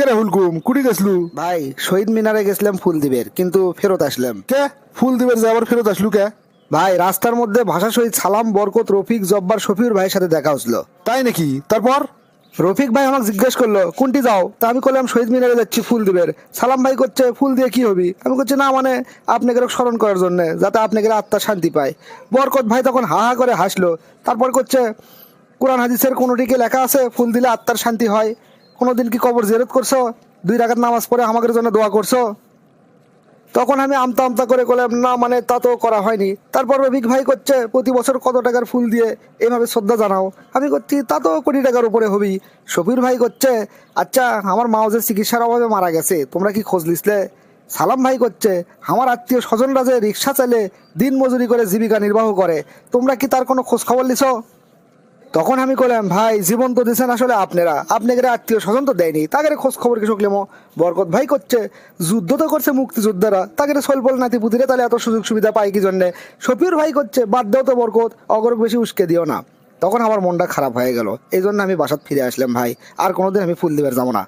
রে হুলকুম কুড়ি গেছলু? ভাই শহীদ মিনারে গেছিলাম ফুল দিবের, কিন্তু ফেরত আসলাম। কে ফুল দিবের যে আবার ফেরত আসলু কে? ভাই রাস্তার মধ্যে ভাষা শহীদ সালাম, বরকত, রফিক, জব্বার, শফিউর ভাইয়ের সাথে দেখা হচ্ছিল। তাই নাকি? তারপর? রফিক ভাই আমাকে জিজ্ঞেস করলো কোনটি যাও, তা আমি করলাম শহীদ মিনারে যাচ্ছি ফুল দিবের। সালাম ভাই করছে ফুল দিয়ে কি হবি? আমি করছি না মানে আপনাকে স্মরণ করার জন্য, যাতে আপনাকে আত্মা শান্তি পায়। বরকত ভাই তখন হা হা করে হাসলো। তারপর করছে কোরআন হাদিসের কোনোটিকে লেখা আছে ফুল দিলে আত্মার শান্তি হয়? কোনোদিন কি কবর জিয়ারত করছো? 2 রাকাত নামাজ পড়ে আমাদের জন্য দোয়া করছো? তখন আমি আমতা আমতা করে বললাম না মানে তা তো করা হয়নি। তারপর রফিক ভাই করছে প্রতি বছর কত টাকার ফুল দিয়ে এভাবে শ্রদ্ধা জানাও? আমি করছি তা তো কোটি টাকার উপরে হবি। শফির ভাই করছে আচ্ছা আমার মা যে চিকিৎসার অভাবে মারা গেছে তোমরা কি খোঁজ লিসলে? সালাম ভাই করছে আমার আত্মীয় স্বজনরা যে রিক্সা চালে দিন মজুরি করে জীবিকা নির্বাহ করে, তোমরা কি তার কোনো খোঁজ খবর লিছো? তখন আমি কইলাম ভাই জীবন তো দিচ্ছেন আসলে আপনারা, আপনাকে আত্মীয় স্বজন তো দেয়নি, তাকে খোঁজ খবর কি শুকলেমো? বরকত ভাই করছে যুদ্ধ তো করছে মুক্তিযোদ্ধারা, তাকে সলপল নাতি পুতিরে তাহলে এত সুযোগ সুবিধা পাই কি জন্যে? শফিউর ভাই করছে বাদ দাও তো বরকত, অগরক বেশি উস্কে দিও না। তখন আমার মনটা খারাপ হয়ে গেল, এই জন্য আমি বাসাত ফিরে আসলাম ভাই। আর কোনোদিন আমি ফুল দিবার যাবো না।